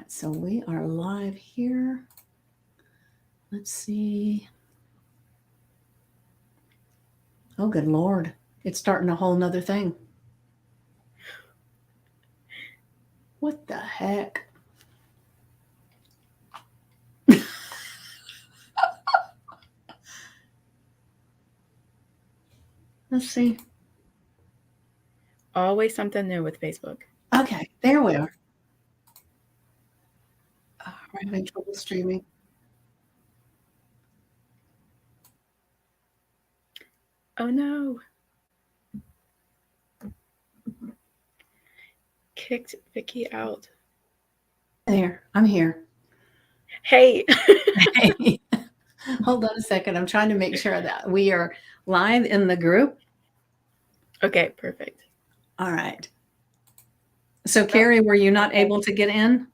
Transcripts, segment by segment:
right, so we are live here. Let's see. Oh, good Lord. It's starting a whole nother thing. What the heck? Let's see. Always something new with Facebook. Okay, there we are. We're having trouble streaming. Oh no. Kicked Vicky out. There, I'm here. Hey. Hey. Hold on a second. I'm trying to make sure that we are live in the group. Okay, perfect. All right. So, Carrie, were you not able to get in?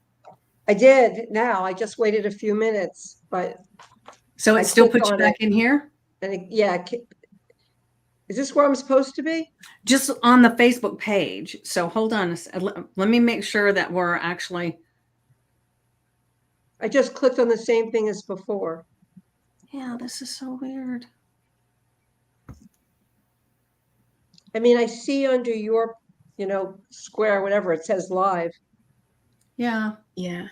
I did now. I just waited a few minutes, but So it still puts you back in here? And is this where I'm supposed to be? Just on the Facebook page. So hold on. Let me make sure that we're actually. I just clicked on the same thing as before. Yeah, this is so weird. I mean, I see under your, square, whatever, it says live. Yeah. Yeah.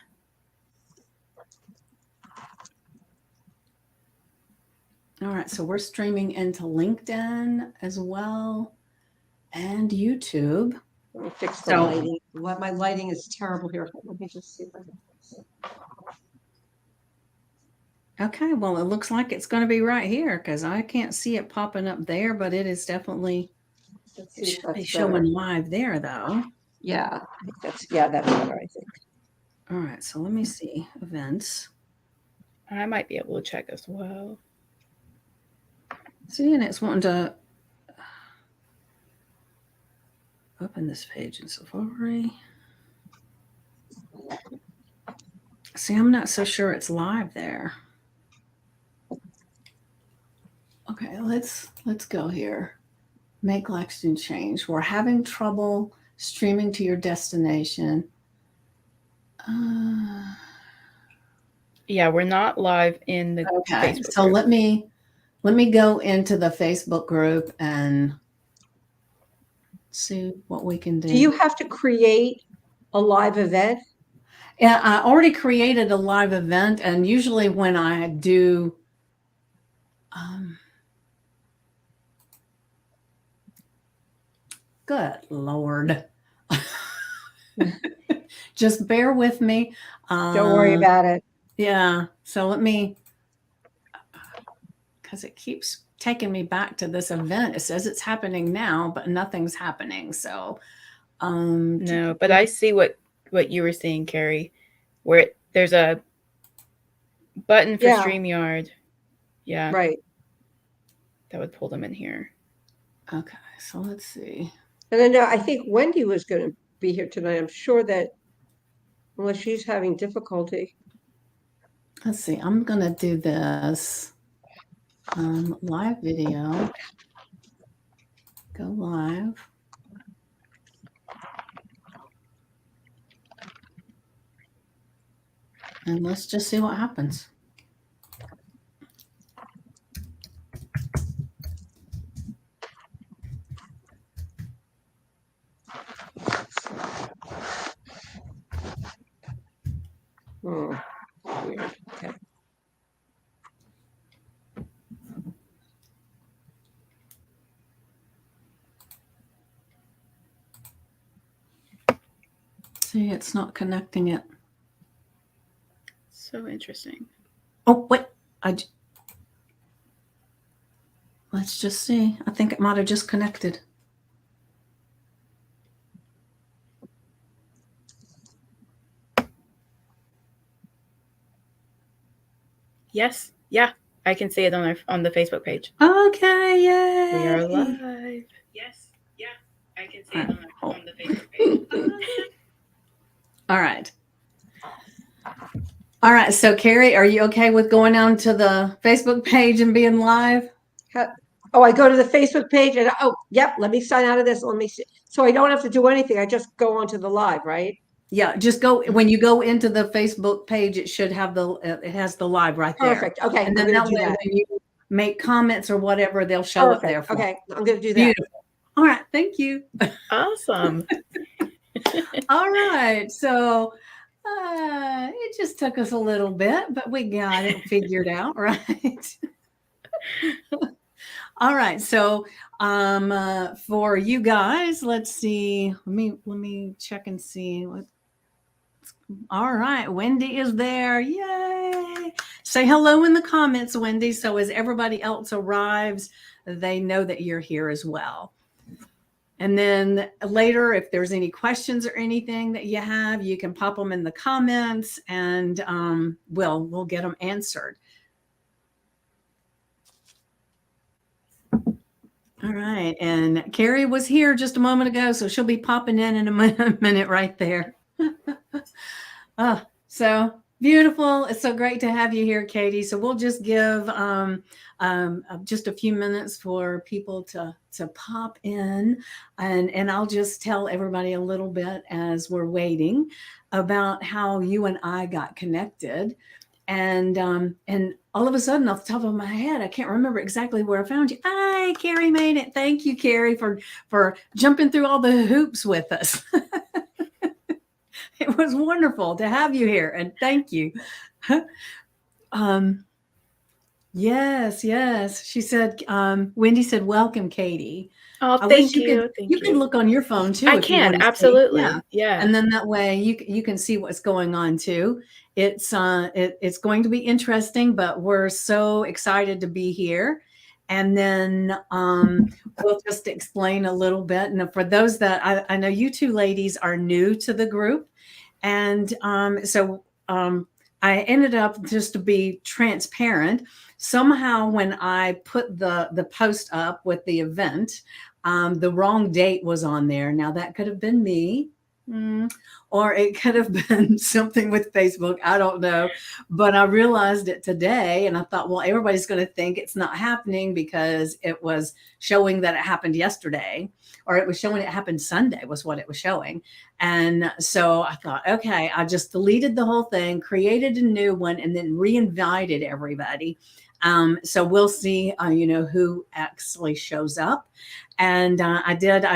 All right. So we're streaming into LinkedIn as well and YouTube. Let me fix the lighting. My lighting is terrible here. Let me just see if I can fix it. Okay. Well, it looks like it's going to be right here because I can't see it popping up there, but it is definitely showing live there, though. Yeah, I think that's better, I think. All right. So let me see events. I might be able to check as well. See, and it's wanting to open this page in Safari. See, I'm not so sure it's live there. Okay, let's go here. Make live stream change. We're having trouble streaming to your destination. Yeah, we're not live in the okay. Facebook So group. let me go into the Facebook group and see what we can do. Do you have to create a live event? Yeah, I already created a live event, and usually when I do good Lord. Just bear with me. Don't worry about it. Yeah. So let me, because it keeps taking me back to this event. It says it's happening now, but nothing's happening. So, no, but I see what you were saying, Carrie, where there's a button for StreamYard. Yeah. Right. That would pull them in here. Okay. So let's see. And then I think Wendy was going to be here tonight. I'm sure that unless she's having difficulty. Let's see. I'm going to do this live video. Go live. And let's just see what happens. Weird. Okay. See, it's not connecting it. So interesting. Oh, wait. Let's just see. I think it might have just connected. Yes. Yeah. I can see it on the Facebook page. Okay, yay. We are live. Yes. Yeah. I can see it on the Facebook page. All right. All right. So, Carrie, are you okay with going on to the Facebook page and being live? Oh, I go to the Facebook page and yep, let me sign out of this. Let me see. So I don't have to do anything. I just go onto the live, right? Yeah, just go when you go into the Facebook page, it should have it has the live right there. Perfect. Okay, And I'm then going that to do way that. when you make comments or whatever, they'll show up there Perfect. for you. Okay, I'm going to do that. Beautiful. All right, thank you. Awesome. All right, so it just took us a little bit, but we got it figured out, right? All right, so for you guys, let's see. Let me check and see what. All right, Wendy is there. Yay! Say hello in the comments, Wendy. So as everybody else arrives, they know that you're here as well. And then later, if there's any questions or anything that you have, you can pop them in the comments, and we'll get them answered. All right, and Carrie was here just a moment ago, so she'll be popping in a minute right there. So beautiful. It's so great to have you here, Katie. So we'll just give just a few minutes for people to pop in, and I'll just tell everybody a little bit as we're waiting about how you and I got connected. And all of a sudden, off the top of my head, I can't remember exactly where I found you. Hi, Carrie made it. Thank you, Carrie, for jumping through all the hoops with us. It was wonderful to have you here, and thank you. Yes. She said, Wendy said, welcome, Katie. Oh, I thank wish you you. could, you can look on your phone too. I if you can, want to see. absolutely. Yeah. And then that way you can see what's going on too. It's going to be interesting, but we're so excited to be here. And then we'll just explain a little bit. And for those that I know you two ladies are new to the group. And so I ended up, just to be transparent, somehow when I put the post up with the event, the wrong date was on there. Now that could have been me. Or it could have been something with Facebook. I don't know. But I realized it today, and I thought, well, everybody's going to think it's not happening because it was showing that it happened yesterday, or it was showing it happened Sunday was what it was showing. And so I thought, okay, I just deleted the whole thing, created a new one, and then re-invited everybody. So we'll see, who actually shows up. And I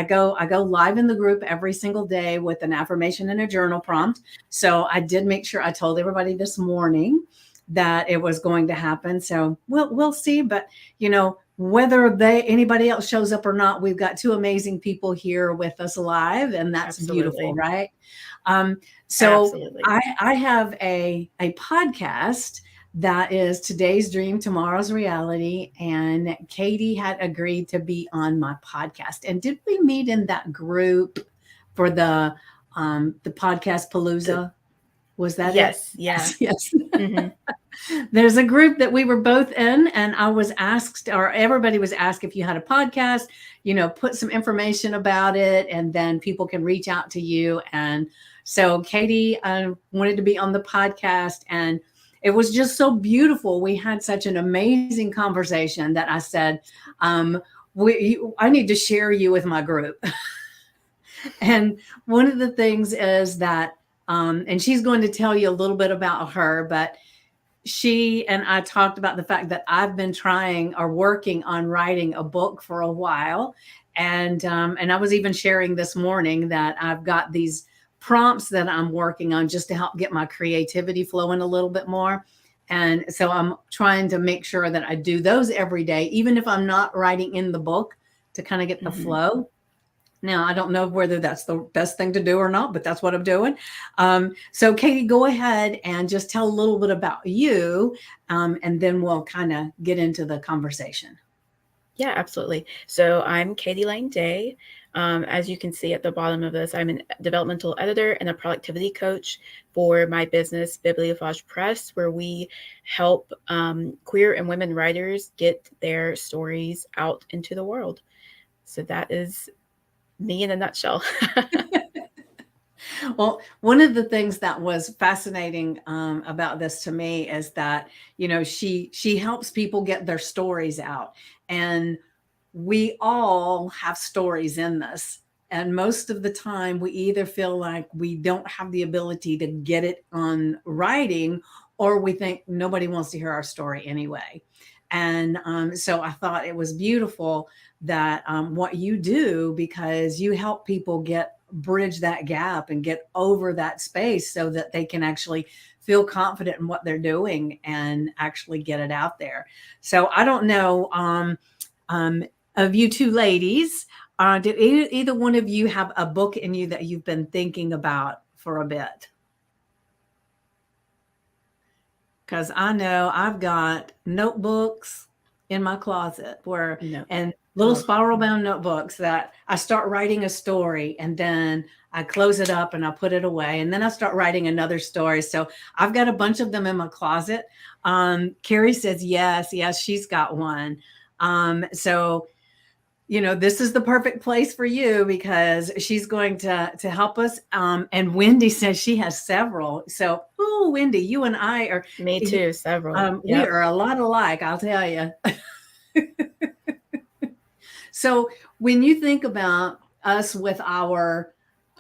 go live in the group every single day with an affirmation and a journal prompt. So I did make sure I told everybody this morning that it was going to happen. So we'll see. But whether anybody else shows up or not, we've got two amazing people here with us live, and that's beautiful, right? So absolutely. I have a podcast that is Today's Dream, Tomorrow's Reality. And Katie had agreed to be on my podcast. And did we meet in that group for the podcast Palooza? Was that yes, it? Yeah. Yes. Mm-hmm. There's a group that we were both in, and I was asked, or everybody was asked, if you had a podcast, put some information about it, and then people can reach out to you. And so Katie wanted to be on the podcast, and it was just so beautiful. We had such an amazing conversation that I said, I need to share you with my group. And one of the things is that, and she's going to tell you a little bit about her, but she and I talked about the fact that I've been trying or working on writing a book for a while. And I was even sharing this morning that I've got these prompts that I'm working on just to help get my creativity flowing a little bit more. And so I'm trying to make sure that I do those every day, even if I'm not writing in the book, to kind of get the flow. Now, I don't know whether that's the best thing to do or not, but that's what I'm doing. So Katie, go ahead and just tell a little bit about you, and then we'll kind of get into the conversation. Yeah, absolutely. So I'm Katie Lane Day. As you can see at the bottom of this, I'm a developmental editor and a productivity coach for my business, Bibliophage Press, where we help queer and women writers get their stories out into the world. So that is me in a nutshell. Well, one of the things that was fascinating about this to me is that, she helps people get their stories out. And we all have stories in this. And most of the time, we either feel like we don't have the ability to get it on writing, or we think nobody wants to hear our story anyway. And so I thought it was beautiful that what you do, because you help people bridge that gap and get over that space so that they can actually feel confident in what they're doing and actually get it out there. So I don't know, um, of you two ladies, did either one of you have a book in you that you've been thinking about for a bit? Because I know I've got notebooks in my closet No. and little Oh. spiral bound notebooks that I start writing a story and then I close it up and I put it away and then I start writing another story. So I've got a bunch of them in my closet. Carrie says yes, she's got one. So this is the perfect place for you because she's going to help us. And Wendy says she has several. So, oh, Wendy, you and I are Me too, several. we Yep. are a lot alike, I'll tell you. So, when you think about us with our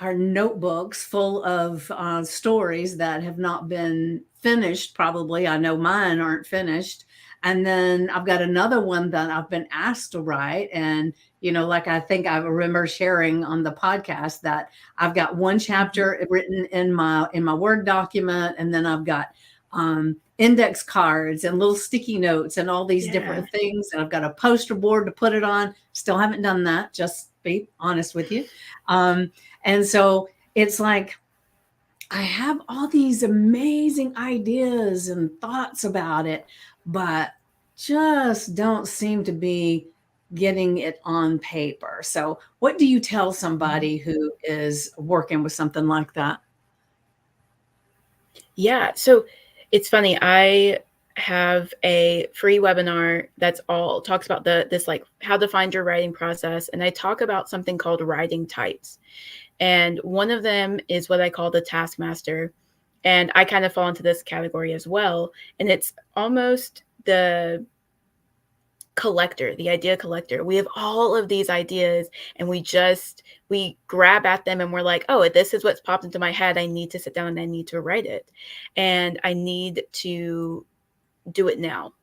notebooks full of stories that have not been finished, probably. I know mine aren't finished. And then I've got another one that I've been asked to write. And, like I think I remember sharing on the podcast that I've got one chapter written in my Word document, and then I've got index cards and little sticky notes and all these different things. And I've got a poster board to put it on. Still haven't done that, just be honest with you. And so it's like I have all these amazing ideas and thoughts about it, but just don't seem to be getting it on paper. So, what do you tell somebody who is working with something like that? Yeah. So it's funny. I have a free webinar that's all talks about this like how to find your writing process. And I talk about something called writing types. And one of them is what I call the taskmaster. And I kind of fall into this category as well. And it's almost the collector, the idea collector. We have all of these ideas and we grab at them and we're like, oh, this is what's popped into my head. I need to sit down and I need to write it. And I need to do it now.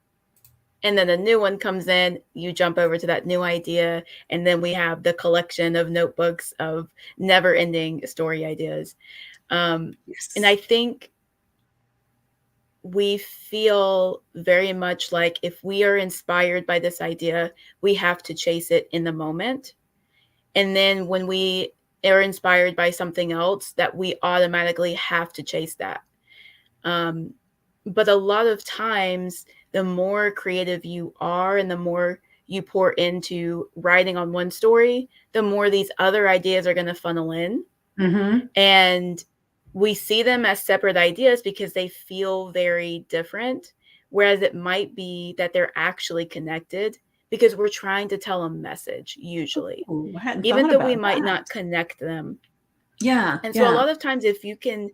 And then a new one comes in, you jump over to that new idea. And then we have the collection of notebooks of never ending story ideas. And I think we feel very much like if we are inspired by this idea, we have to chase it in the moment. And then when we are inspired by something else, that we automatically have to chase that. But a lot of times, the more creative you are and the more you pour into writing on one story, the more these other ideas are going to funnel in. Mm-hmm. And we see them as separate ideas because they feel very different, whereas it might be that they're actually connected because we're trying to tell a message usually, Ooh, I hadn't even thought though about we might that. not connect them. Yeah. And so a lot of times if you can,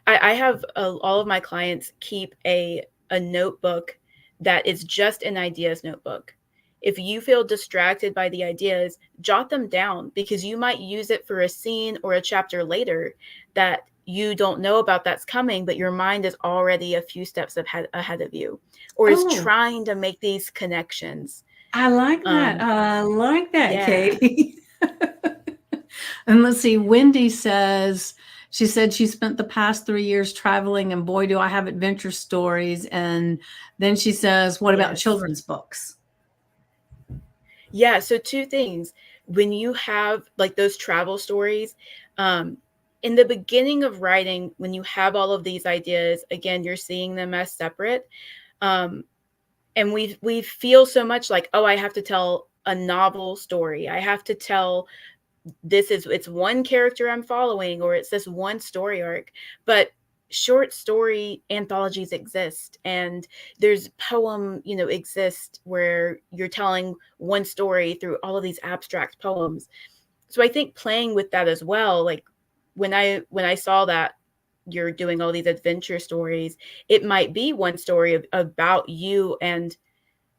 I have all of my clients keep a notebook that is just an ideas notebook. If you feel distracted by the ideas, jot them down because you might use it for a scene or a chapter later that you don't know about that's coming, but your mind is already a few steps ahead of you or is trying to make these connections. I like that. I like that, yeah. Katie. And let's see, Wendy says, she said she spent the past 3 years traveling, and boy, do I have adventure stories. And then she says, what about children's books? Yeah. So two things. When you have like those travel stories, in the beginning of writing, when you have all of these ideas, again, you're seeing them as separate. And we feel so much like, oh, I have to tell a novel story. I have to tell it's one character I'm following, or it's this one story arc. But short story anthologies exist, and there's poem, exist where you're telling one story through all of these abstract poems. So I think playing with that as well, like when I saw that you're doing all these adventure stories, it might be one story about you and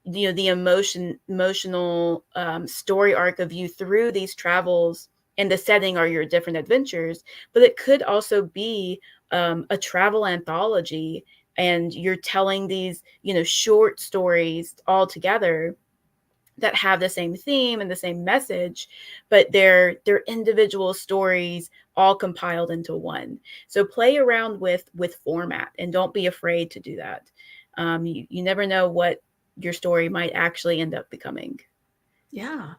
the emotional story arc of you through these travels and the setting are your different adventures, but it could also be a travel anthology, and you're telling these, short stories all together that have the same theme and the same message, but they're individual stories all compiled into one. So play around with format, and don't be afraid to do that. You never know what your story might actually end up becoming. Yeah.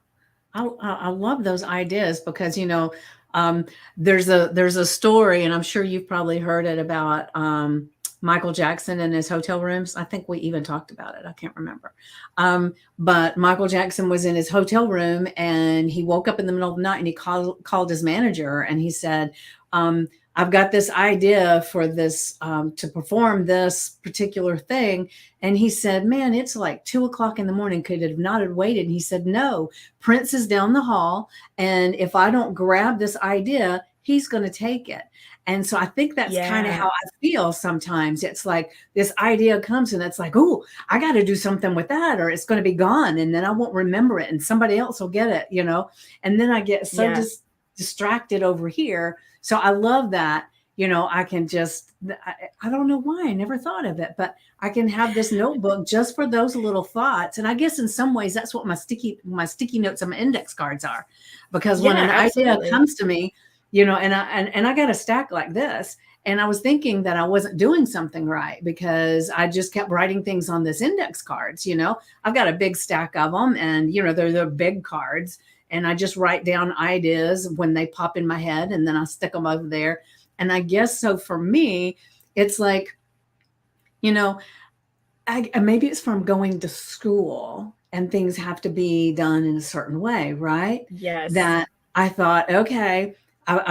I love those ideas because um, there's a story, and I'm sure you've probably heard it about Michael Jackson and his hotel rooms. I think we even talked about it. I can't remember. But Michael Jackson was in his hotel room, and he woke up in the middle of the night, and he called his manager, and he said, I've got this idea for this to perform this particular thing. And he said, man, it's like 2 o'clock in the morning. Could have not have waited. And he said, no, Prince is down the hall. And if I don't grab this idea, he's going to take it. And so I think that's kind of Yeah. how I feel sometimes. It's like this idea comes and it's like, oh, I got to do something with that, or it's going to be gone. And then I won't remember it and somebody else will get it. And then I get so Yeah. distracted over here. So I love that. I can just, I don't know why I never thought of it, but I can have this notebook just for those little thoughts. And I guess in some ways that's what my sticky notes and my index cards are, because when Yeah, an idea absolutely. comes to me, and I got a stack like this, and I was thinking that I wasn't doing something right because I just kept writing things on this index cards. I've got a big stack of them, and they're the big cards, and I just write down ideas when they pop in my head, and then I stick them over there. And I guess so for me, it's like, you know, maybe it's from going to school and things have to be done in a certain way, right? Yes. That I thought, okay,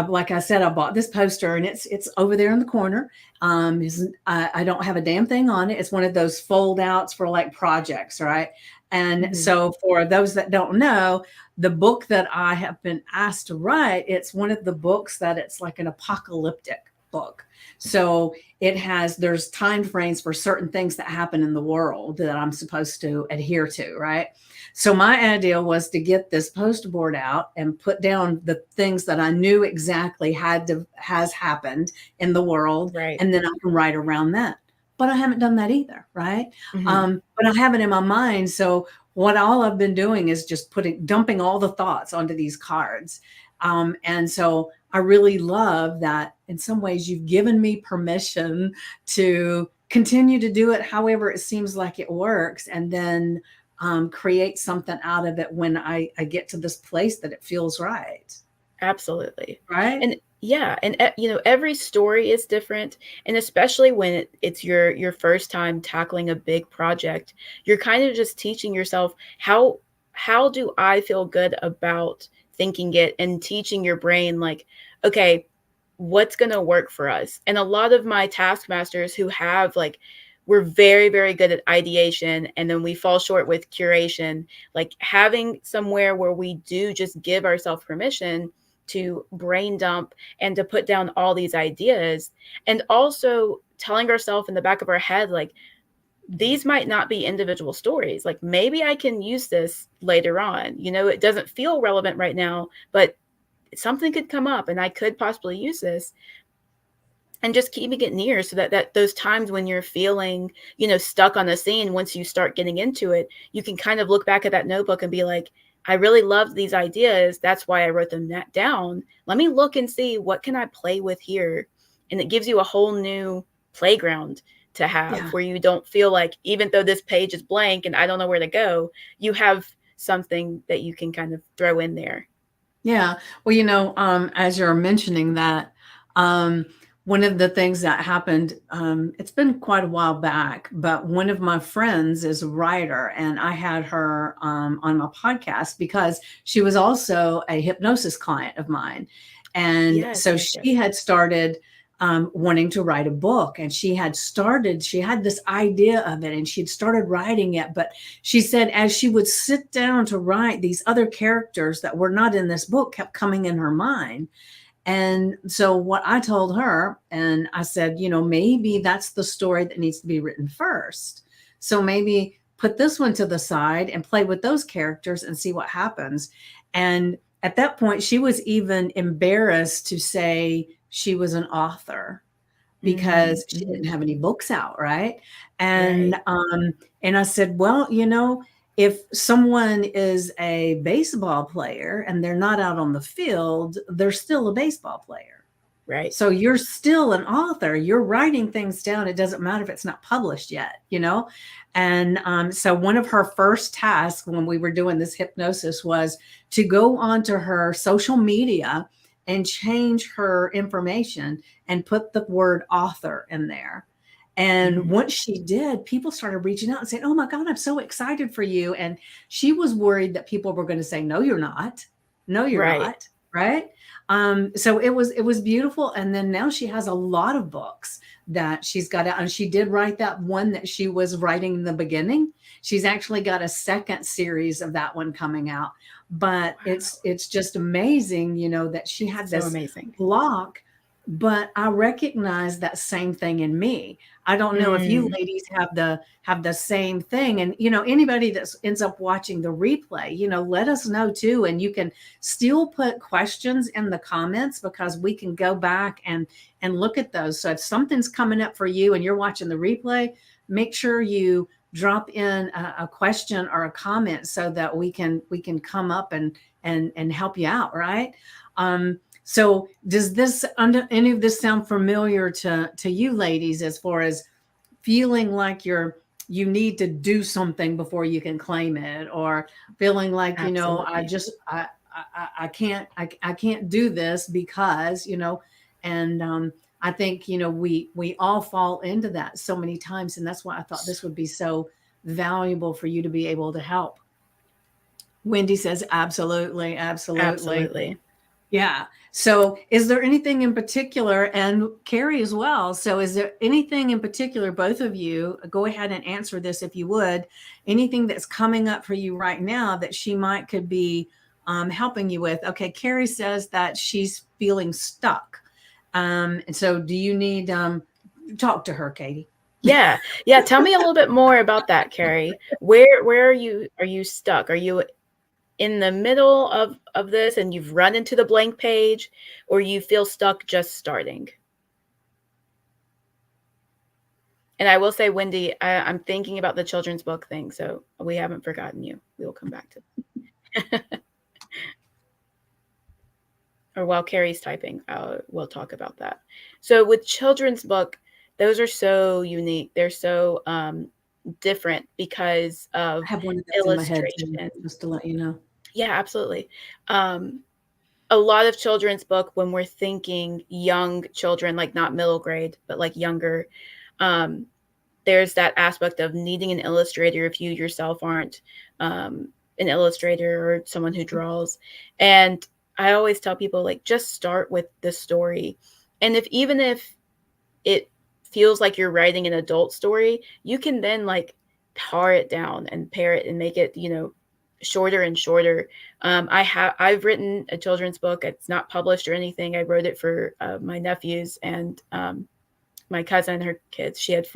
like I said, I bought this poster and it's over there in the corner. I don't have a damn thing on it. It's one of those fold outs for like projects, right? And Mhm. so for those that don't know, the book that I have been asked to write, it's one of the books that it's like an apocalyptic book. So there's time frames for certain things that happen in the world that I'm supposed to adhere to, right? So my idea was to get this poster board out and put down the things that I knew exactly has happened in the world, Right. and then I can write around that. But I haven't done that either, right? Mhm. But I have it in my mind. So all I've been doing is just dumping all the thoughts onto these cards. And so I really love that in some ways you've given me permission to continue to do it however it seems like it works, and then create something out of it when I get to this place that it feels right. Absolutely. Right? And yeah, and every story is different, and especially when it's your first time tackling a big project, you're kind of just teaching yourself how do I feel good about thinking it, and teaching your brain like, okay, what's going to work for us. And a lot of my taskmasters who have like we're very, very good at ideation, and then we fall short with curation, like having somewhere where we do just give ourselves permission to brain dump and to put down all these ideas, and also telling ourselves in the back of our head like these might not be individual stories, like maybe I can use this later on, it doesn't feel relevant right now, but something could come up and I could possibly use this. And just keeping it near so that those times when you're feeling, stuck on the scene, once you start getting into it, you can kind of look back at that notebook and be like, I really loved these ideas. That's why I wrote them down. Let me look and see what can I play with here. And it gives you a whole new playground to have, Yeah. where you don't feel like, even though this page is blank and I don't know where to go, you have something that you can kind of throw in there. Yeah. Well, as you're mentioning that, um, one of the things that happened, it's been quite a while back, but one of my friends is a writer, and I had her on my podcast because she was also a hypnosis client of mine. And Yes, so yes, she yes. had started wanting to write a book, and she had this idea of it, and she'd started writing it. But she said, as she would sit down to write, these other characters that were not in this book kept coming in her mind. And so what I told her, and I said, maybe that's the story that needs to be written first. So maybe put this one to the side and play with those characters and see what happens. And at that point, she was even embarrassed to say she was an author because she Mhm. didn't have any books out, right? Right. And I said, well, you know, if someone is a baseball player and they're not out on the field, they're still a baseball player. Right. So you're still an author. You're writing things down. It doesn't matter if it's not published yet, you know? And so one of her first tasks when we were doing this hypnosis was to go onto her social media and change her information and put the word author in there. And Mhm. once she did, people started reaching out and saying, "Oh my God, I'm so excited for you." And she was worried that people were going to say, "No, you're not. No, you're Right. not." Right. So it was beautiful. And then now she has a lot of books that she's got out. And she did write that one that she was writing in the beginning. She's actually got a second series of that one coming out. But Wow. it's just amazing, you know, that she had So this amazing. block. But I recognize that same thing in me. I don't know if you Mm. ladies have the same thing. And you know, anybody that ends up watching the replay, you know, let us know too. And you can still put questions in the comments because we can go back and look at those. So if something's coming up for you and you're watching the replay, make sure you drop in a question or a comment so that we can come up and help you out, right? So does this under any of this sound familiar to you ladies as far as feeling like you need to do something before you can claim it, or feeling like, you know, I Absolutely. just I can't do this because, you know, and I think, you know, we all fall into that so many times, and that's why I thought this would be so valuable for you to be able to help. Wendy says absolutely, absolutely. Absolutely. Yeah. So, is there anything in particular, and Carrie as well? So, is there anything in particular, both of you, go ahead and answer this if you would, anything that's coming up for you right now that she might could be helping you with? Okay. Carrie says that she's feeling stuck. And so, do you need talk to her, Katie? Yeah. Yeah. Tell me a little bit more about that, Carrie. Where are you stuck? Are you in the middle of this and you've run into the blank page, or you feel stuck just starting? And I will say, Wendy, I'm thinking about the children's book thing, so we haven't forgotten you. We will come back to or while Carrie's typing, we'll talk about that. So with children's book, those are so unique. They're so different because I of have one of those in my head too, illustration. just to let you know. Yeah, absolutely. Um, a lot of children's book, when we're thinking young children, like not middle grade, but like younger, um, there's that aspect of needing an illustrator if you yourself aren't an illustrator or someone who draws. And I always tell people, like, just start with the story. And if even if it feels like you're writing an adult story, you can then like pare it down and pare it and make it, you know, shorter and shorter. I've written a children's book. It's not published or anything. I wrote it for my nephews and my cousin, her kids. She had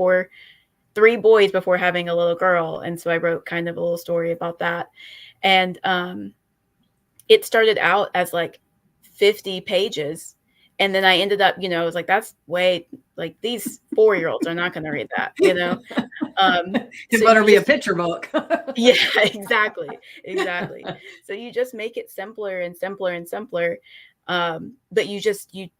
three boys before having a little girl, and so I wrote kind of a little story about that. And it started out as like 50 pages, and then I ended up, you know, I was like, that's way, like, these 4-year-olds are not going to read that, you know. It So better you be a just, picture book. yeah, exactly, exactly. So you just make it simpler and simpler and simpler. But you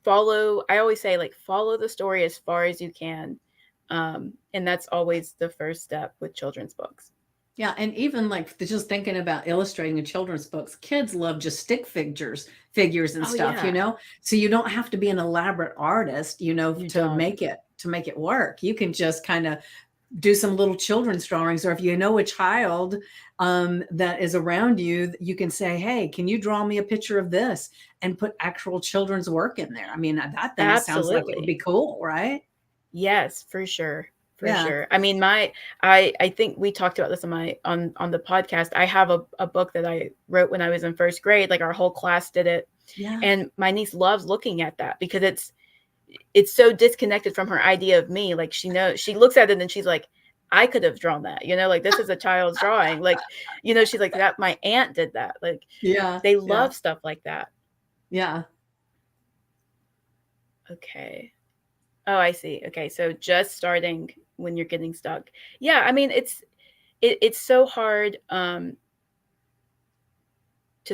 follow, I always say, like, follow the story as far as you can. And that's always the first step with children's books. Yeah, and even like just thinking about illustrating the children's books, kids love just stick figures and Oh stuff, you yeah, know. So you don't have to be an elaborate artist, you know, you to don't. make it work. You can just kind of do some little children's drawings, or if you know a child that is around you, you can say, "Hey, can you draw me a picture of this?" and put actual children's work in there. I mean, that thing sounds like it would Absolutely. be cool, right? Yes, for sure. For Yeah. sure. I mean, I think we talked about this on my on the podcast. I have a book that I wrote when I was in first grade. Like, our whole class did it. Yeah. And my niece loves looking at that because it's so disconnected from her idea of me. Like, she knows, she looks at it and she's like, I could have drawn that, like this is a child's drawing. Like, she's like, that my aunt did that. Like, Yeah. they Yeah. love stuff like that. Yeah. Okay. Oh, I see. Okay. So just starting when you're getting stuck. Yeah. I mean, it's so hard to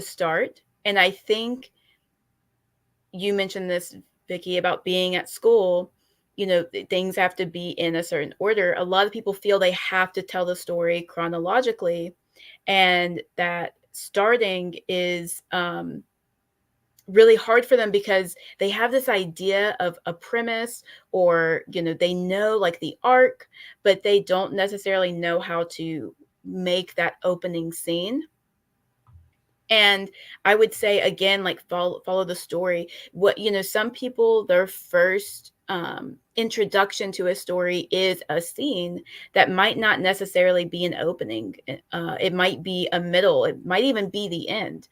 start. And I think you mentioned this, Vicki, about being at school. Things have to be in a certain order. A lot of people feel they have to tell the story chronologically, and that starting is really hard for them because they have this idea of a premise, or they know like the arc, but they don't necessarily know how to make that opening scene. And I would say, again, like follow the story. What, some people, their first introduction to a story is a scene that might not necessarily be an opening. It might be a middle. It might even be the end.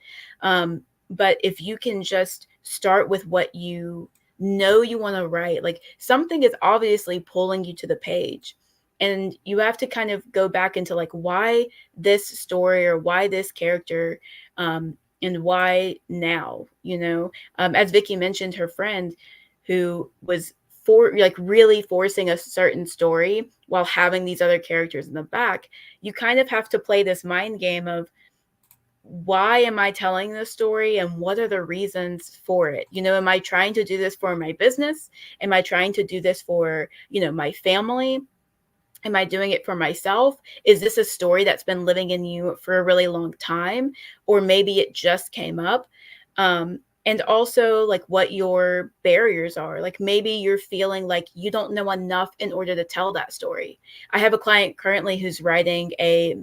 But if you can just start with what you know you want to write, like something is obviously pulling you to the page. And you have to kind of go back into like why this story or why this character, and why now, as Vicki mentioned, her friend who was really forcing a certain story while having these other characters in the back. You kind of have to play this mind game of, why am I telling this story and what are the reasons for it? Am I trying to do this for my business? Am I trying to do this for, my family? Am I doing it for myself? Is this a story that's been living in you for a really long time? Or maybe it just came up. And also like what your barriers are. Like maybe you're feeling like you don't know enough in order to tell that story. I have a client currently who's writing a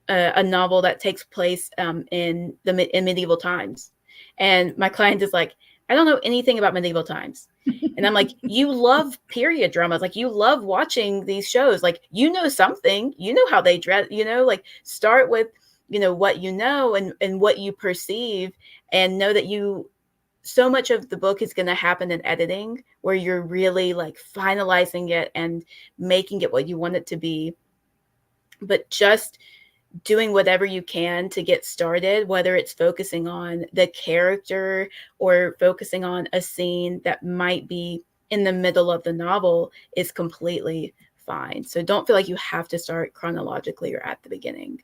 novel that takes place in medieval times. And my client is like, I don't know anything about medieval times. And I'm like, you love period dramas. Like you love watching these shows. Like, something, how they dress, like start with, what you know and what you perceive, and know that so much of the book is going to happen in editing, where you're really like finalizing it and making it what you want it to be. But just doing whatever you can to get started, whether it's focusing on the character or focusing on a scene that might be in the middle of the novel, is completely fine. So don't feel like you have to start chronologically or at the beginning.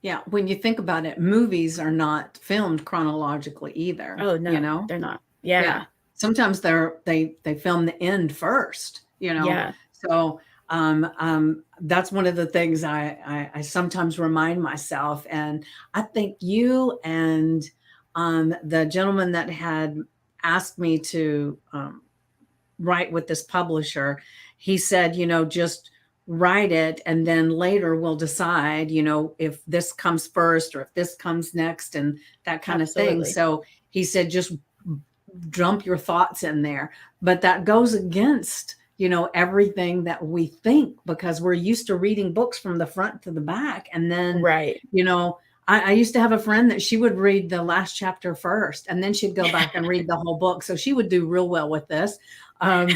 Yeah. When you think about it, movies are not filmed chronologically either. Oh no, they're not. Yeah. Sometimes they film the end first, Yeah. So that's one of the things I sometimes remind myself. And I think you and the gentleman that had asked me to write with this publisher, he said, just write it, and then later we'll decide, if this comes first or if this comes next, and that kind of thing. Absolutely. So he said, just dump your thoughts in there. But that goes against, everything that we think, because we're used to reading books from the front to the back. And then, Right. I used to have a friend that she would read the last chapter first, and then she'd go back and read the whole book. So she would do real well with this. For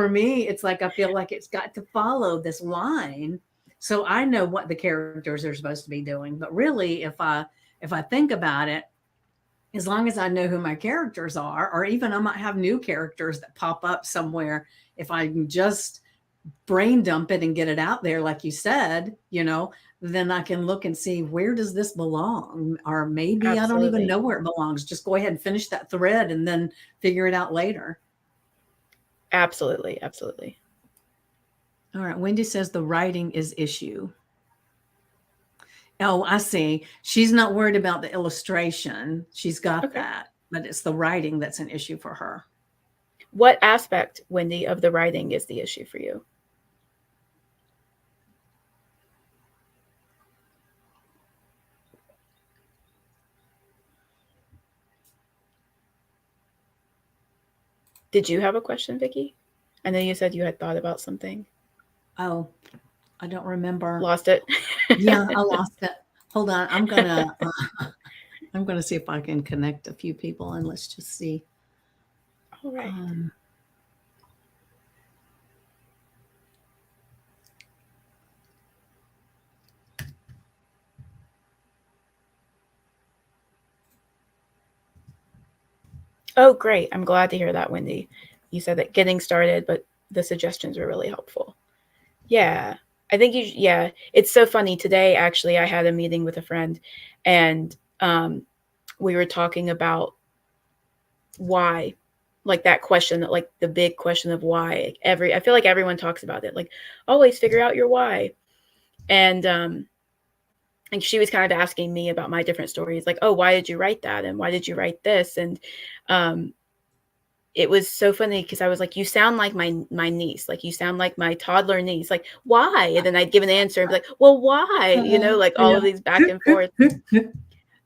me, it's like, I feel like it's got to follow this line. So I know what the characters are supposed to be doing. But really, if I think about it, as long as I know who my characters are, or even I might have new characters that pop up somewhere, if I can just brain dump it and get it out there, like you said, then I can look and see, where does this belong? Or maybe I don't even know where it belongs. Just go ahead and finish that thread and then figure it out later. Absolutely. Absolutely. All right. Wendy says the writing is issue. Oh, I see. She's not worried about the illustration. She's got that, but it's the writing that's an issue for her. What aspect, Wendy, of the writing is the issue for you? Did you have a question, Vicki? I know you said you had thought about something. Oh, I don't remember. Lost it? Yeah, I lost it. Hold on. I'm gonna see if I can connect a few people, and let's just see. All right. Oh, great. I'm glad to hear that, Wendy. You said that getting started, but the suggestions were really helpful. Yeah. I think yeah, it's so funny. Today, actually, I had a meeting with a friend, and we were talking about why, like that question, that like the big question of why. I feel like everyone talks about it, like always figure out your why. And she was kind of asking me about my different stories, like, oh, why did you write that, and why did you write this? And um, it was so funny because I was like, you sound like my niece, like you sound like my toddler niece, like why? And then I'd give an answer and be like, well, why? Like all Yeah. of these back and forth.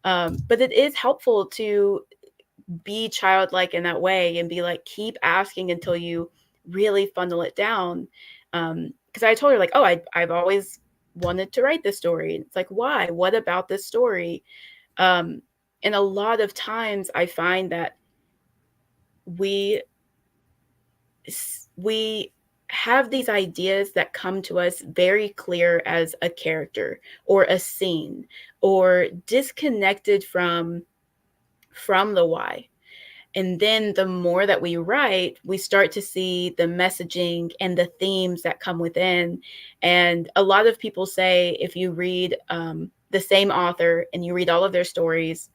But it is helpful to be childlike in that way and be like, keep asking until you really funnel it down. Because I told her, like, oh, I've always wanted to write this story. It's like, why? What about this story? Um, and a lot of times I find that we we have these ideas that come to us very clear as a character or a scene, or disconnected from the why. And then the more that we write, we start to see the messaging and the themes that come within. And a lot of people say if you read the same author and you read all of their stories,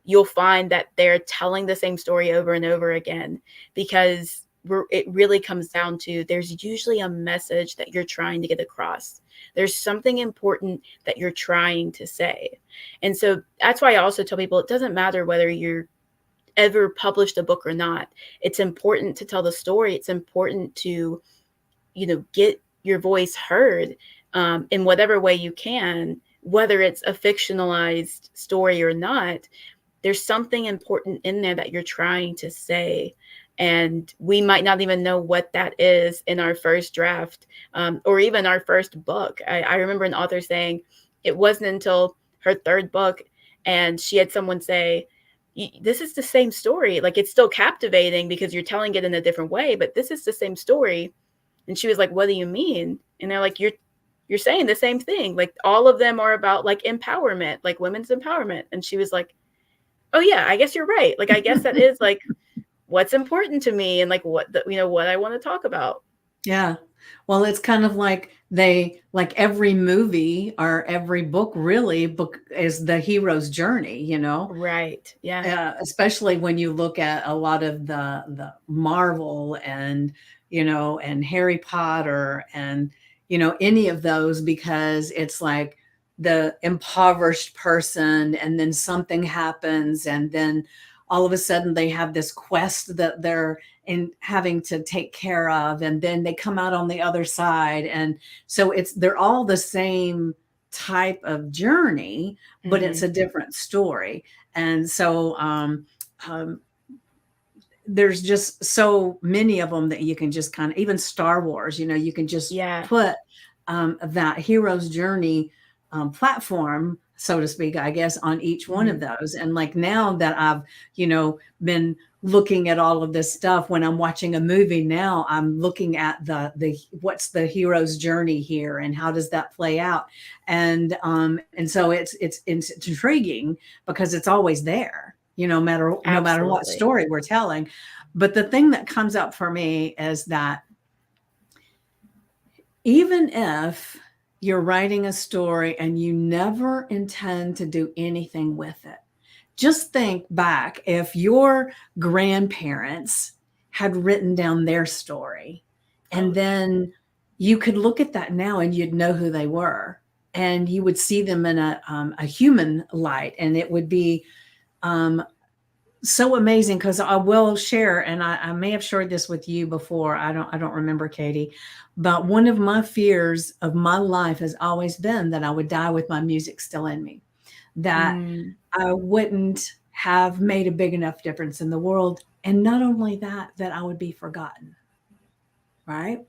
you'll find that they're telling the same story over and over again, because it really comes down to there's usually a message that you're trying to get across. There's something important that you're trying to say. And so that's why I also tell people it doesn't matter whether you're ever published a book or not. It's important to tell the story. It's important to, get your voice heard in whatever way you can, whether it's a fictionalized story or not. There's something important in there that you're trying to say. And we might not even know what that is in our first draft, or even our first book. I remember an author saying it wasn't until her third book and she had someone say, this is the same story. Like, it's still captivating because you're telling it in a different way, but this is the same story. And she was like, what do you mean? And they're like, you're saying the same thing. Like, all of them are about like empowerment, like women's empowerment. And she was like, oh yeah, I guess you're right. Like, I guess that is like what's important to me and like what what I want to talk about. Yeah. Well, it's kind of like like every movie or every book really book is the hero's journey, Right. Yeah. especially when you look at a lot of the Marvel and, and Harry Potter and, any of those, because it's like the impoverished person and then something happens and then all of a sudden they have this quest that they're in having to take care of, and then they come out on the other side. And so they're all the same type of journey, but it's a different story. And so there's just so many of them that you can just kind of, even Star Wars, you can just Yeah. put that hero's journey platform, so to speak, I guess, on each one of those. And like now that I've, been looking at all of this stuff, when I'm watching a movie now, I'm looking at the what's the hero's journey here and how does that play out? And so it's intriguing because it's always there, no matter what Absolutely. story we're telling. But the thing that comes up for me is that even if you're writing a story and you never intend to do anything with it, just think back if your grandparents had written down their story, and then you could look at that now and you'd know who they were, and you would see them in a human light, and it would be so amazing. Because I will share, and I may have shared this with you before. I don't remember, Katie, but one of my fears of my life has always been that I would die with my music still in me, that I wouldn't have made a big enough difference in the world, and not only that, that I would be forgotten. Right?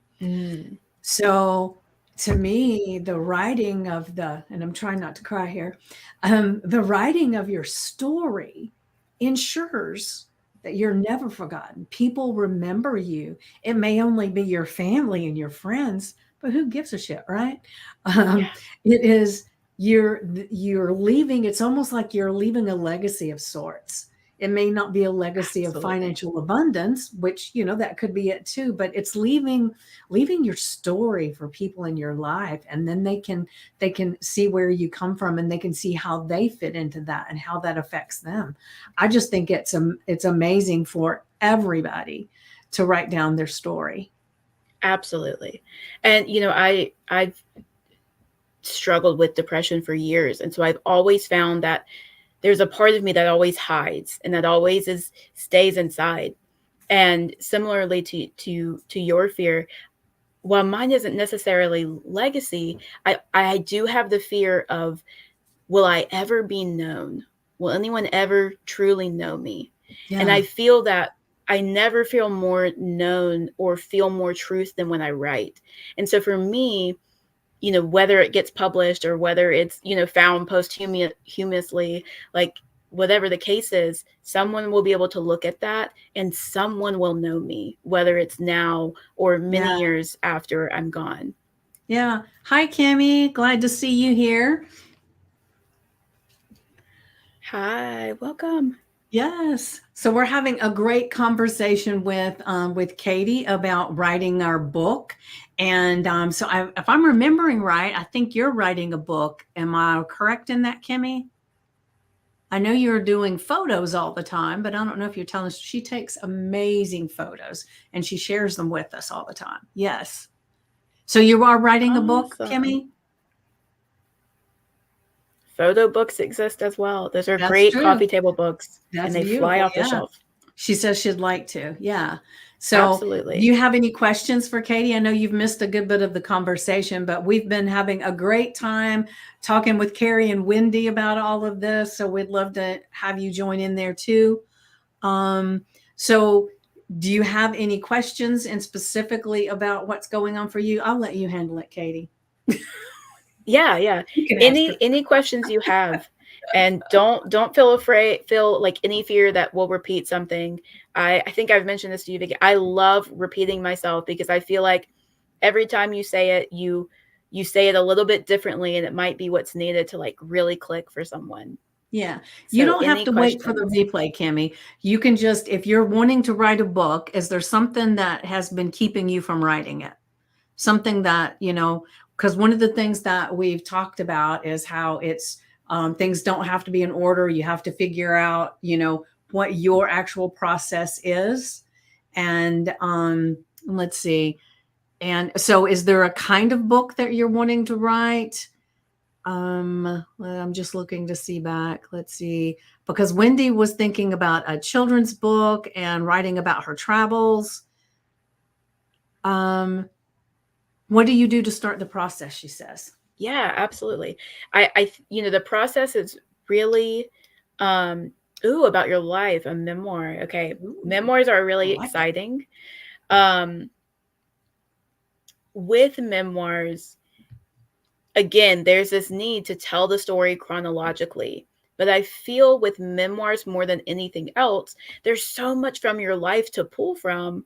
So to me, the writing of and I'm trying not to cry here, the writing of your story ensures that you're never forgotten. People remember you. It may only be your family and your friends, but who gives a shit, right? It is you're leaving. It's almost like you're leaving a legacy of sorts. It may not be a legacy of Absolutely. financial abundance, which, you know, that could be it too, but it's leaving your story for people in your life, and then they can see where you come from, and they can see how they fit into that and how that affects them. I just think it's amazing for everybody to write down their story. Absolutely. And you know, I've struggled with depression for years, and so I've always found that there's a part of me that always hides and that always is stays inside. And similarly to your fear, while mine isn't necessarily legacy, I do have the fear of, will I ever be known? Will anyone ever truly know me? And Yeah. I feel that I never feel more known or feel more truth than when I write. And so for me, you know, whether it gets published or whether it's, you know, found posthumously, like whatever the case is, someone will be able to look at that and someone will know me, whether it's now or many Yeah. years after I'm gone. Yeah. Hi, Kimmy. Glad to see you here. Hi, welcome. Yes. So we're having a great conversation with Katie about writing our book, and if I'm remembering right, I think you're writing a book. Am I correct in that, Kimmy? I know you're doing photos all the time, but I don't know if you're telling us. She takes amazing photos and she shares them with us all the time. Yes. So you are writing a book, Awesome. Kimmy? Photo books exist as well. Those are That's great true. coffee table books That's and they fly beautiful. off the Yeah. shelf. She says she'd like to. Yeah. So, do Absolutely. you have any questions for Katie? I know you've missed a good bit of the conversation, but we've been having a great time talking with Carrie and Wendy about all of this. So, we'd love to have you join in there too. So, do you have any questions and specifically about what's going on for you? I'll let you handle it, Katie. Yeah. You can answer. Any questions you have, and don't feel like any fear that we'll repeat something. I think I've mentioned this to you, Vicky. I love repeating myself because I feel like every time you say it, you say it a little bit differently, and it might be what's needed to like really click for someone. Yeah. You So don't have any to wait for the questions? replay, Kimmy. You can just, if you're wanting to write a book, is there something that has been keeping you from writing it? Something that, you know, because one of the things that we've talked about is how things don't have to be in order. You have to figure out, you know, what your actual process is. And let's see. And so is there a kind of book that you're wanting to write? Well, I'm just looking to see back. Let's see. Because Wendy was thinking about a children's book and writing about her travels. What do you do to start the process? She says. Yeah, absolutely. You know, the process is really, about your life, a memoir. Okay. Ooh, Memoirs are I really like it. exciting. Um, with memoirs, again, there's this need to tell the story chronologically. But I feel with memoirs more than anything else, there's so much from your life to pull from.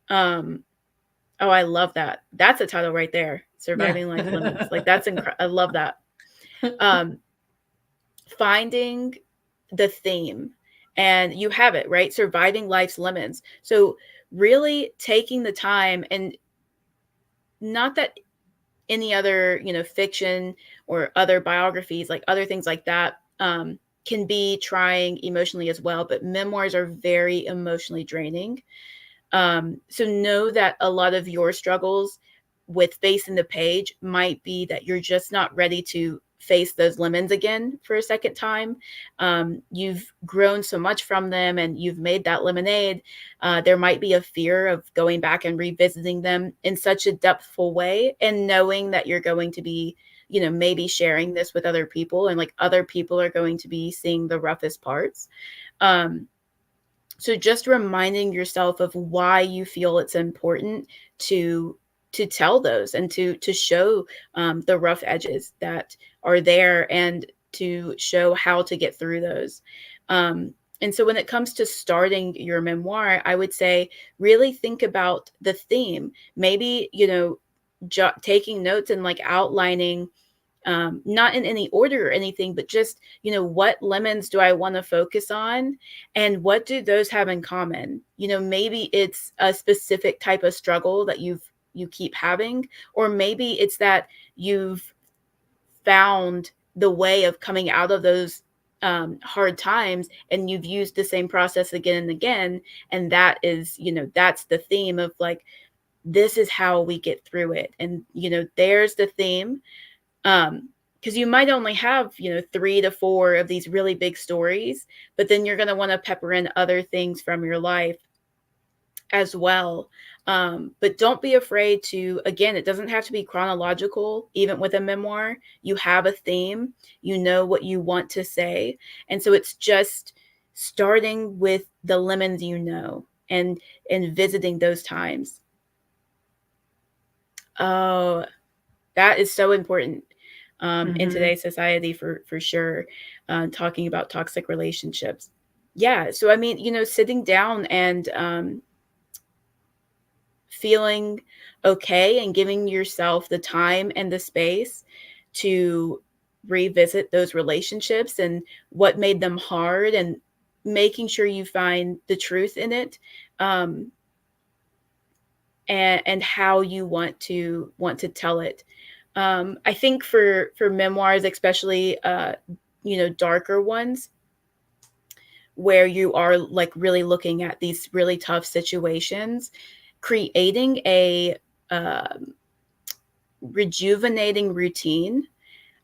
Um, oh, I love that. That's a title right there. Yeah. Surviving Life Lemons. Like that's incredible. I love that. Um, finding the theme, and you have it, right? Surviving life's lemons. So really taking the time, and not that any other, you know, fiction or other biographies, like other things like that, can be trying emotionally as well, but memoirs are very emotionally draining. So know that a lot of your struggles with facing the page might be that you're just not ready to face those lemons again for a second time. You've grown so much from them and you've made that lemonade. There might be a fear of going back and revisiting them in such a depthful way, and knowing that you're going to be, you know, maybe sharing this with other people, and like other people are going to be seeing the roughest parts. Um, so just reminding yourself of why you feel it's important to tell those, and to show the rough edges that are there, and to show how to get through those. And so when it comes to starting your memoir, I would say really think about the theme. Maybe, you know, taking notes and like outlining not in any order or anything, but just, what lemons do I want to focus on, and what do those have in common? Maybe it's a specific type of struggle that you keep having, or maybe it's that you've found the way of coming out of those hard times, and you've used the same process again and again. And that is, that's the theme of like, this is how we get through it. And, there's the theme. Because you might only have, 3 to 4 of these really big stories, but then you're going to want to pepper in other things from your life as well. But don't be afraid to, again, it doesn't have to be chronological. Even with a memoir, you have a theme, you know what you want to say. And so it's just starting with the lemons, and visiting those times. Oh, that is so important in today's society for sure. Talking about toxic relationships. Yeah. So, I mean, sitting down and feeling okay and giving yourself the time and the space to revisit those relationships and what made them hard, and making sure you find the truth in it, and how you want to tell it. I think for memoirs, especially darker ones, where you are like really looking at these really tough situations, creating a rejuvenating routine,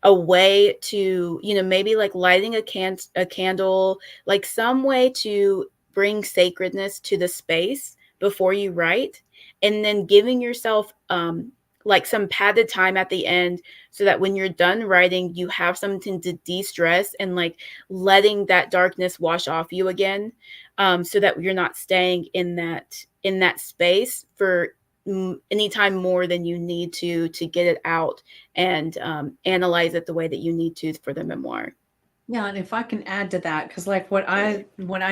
a way to, maybe like lighting a candle, like some way to bring sacredness to the space before you write, and then giving yourself like some padded time at the end, so that when you're done writing, you have something to de-stress, and like letting that darkness wash off you again, so that you're not staying in that space for anytime more than you need to get it out and analyze it the way that you need to for the memoir. Yeah, and if I can add to that, because like what I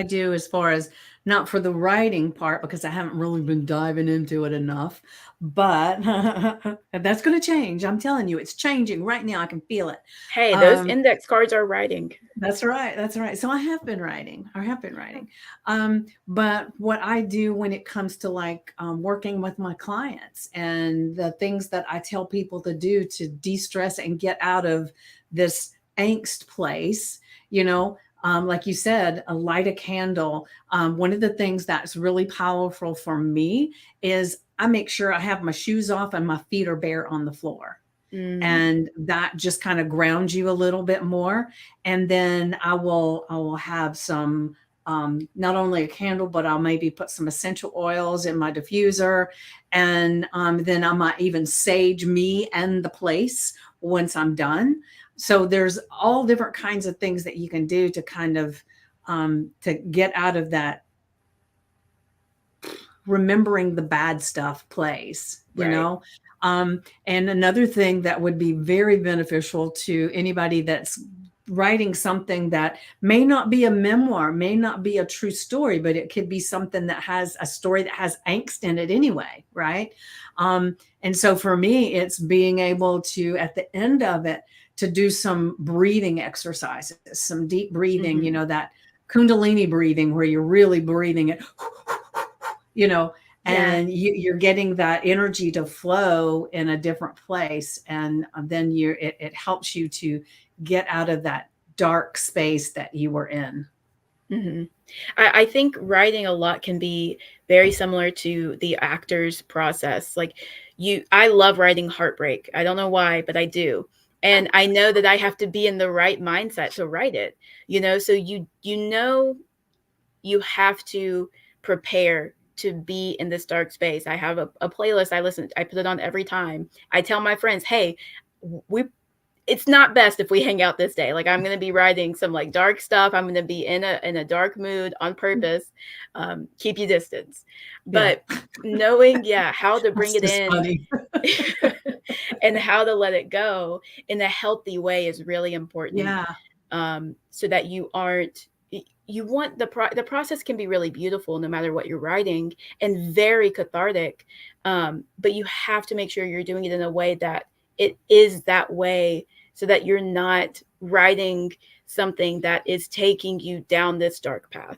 do as far as not for the writing part, because I haven't really been diving into it enough, but that's going to change. I'm telling you, it's changing right now. I can feel it. Hey, those index cards are writing. That's right. That's right. So I have been writing. But what I do when it comes to like working with my clients and the things that I tell people to do to de-stress and get out of this angst place, like you said, light a candle. One of the things that's really powerful for me is I make sure I have my shoes off and my feet are bare on the floor. And that just kind of grounds you a little bit more. And then I will have some, not only a candle, but I'll maybe put some essential oils in my diffuser. And then I might even sage me and the place once I'm done. So there's all different kinds of things that you can do to kind of to get out of that remembering the bad stuff place, Right. And another thing that would be very beneficial to anybody that's writing something that may not be a memoir, may not be a true story, but it could be something that has a story that has angst in it anyway, right? And so for me, it's being able to, at the end of it, to do some breathing exercises, some deep breathing, that Kundalini breathing where you're really breathing it, and you're getting that energy to flow in a different place. And then it helps you to get out of that dark space that you were in. I think writing a lot can be very similar to the actor's process. Like I love writing heartbreak. I don't know why, but I do. And I know that I have to be in the right mindset to write it, so you have to prepare to be in this dark space. I have a playlist I put it on every time. I tell my friends, hey, it's not best if we hang out this day. Like I'm going to be writing some like dark stuff. I'm going to be in a dark mood on purpose. Keep your distance. But knowing, how to bring it in and how to let it go in a healthy way is really important. So that you aren't, you want the process can be really beautiful no matter what you're writing and very cathartic. But you have to make sure you're doing it in a way that it is that way, so that you're not writing something that is taking you down this dark path.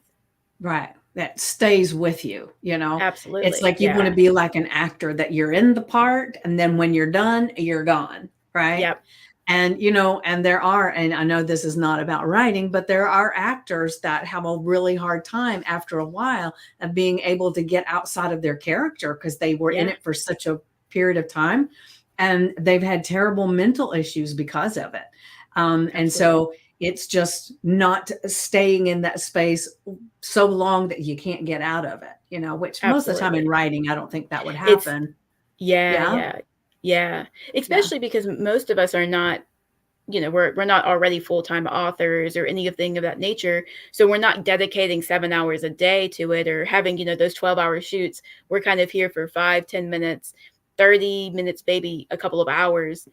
Right. That stays with you, you know? It's Absolutely. like you want to Yeah. be like an actor that you're in the part and then when you're done, you're gone, right? Yep. And you know, and there are, and I know this is not about writing, but there are actors that have a really hard time after a while of being able to get outside of their character because they were in Yeah. it for such a period of time and they've had terrible mental issues because of it. And Absolutely. so it's just not staying in that space so long that you can't get out of it, you know, which most of the time in Absolutely. writing, I don't think that would It's happen. yeah, Yeah. yeah. Yeah. Yeah. Especially because most of us are not, we're not already full-time authors or anything of that nature. So we're not dedicating 7 hours a day to it or having, those 12-hour shoots. We're kind of here for 5, 10 minutes, 30 minutes, maybe a couple of hours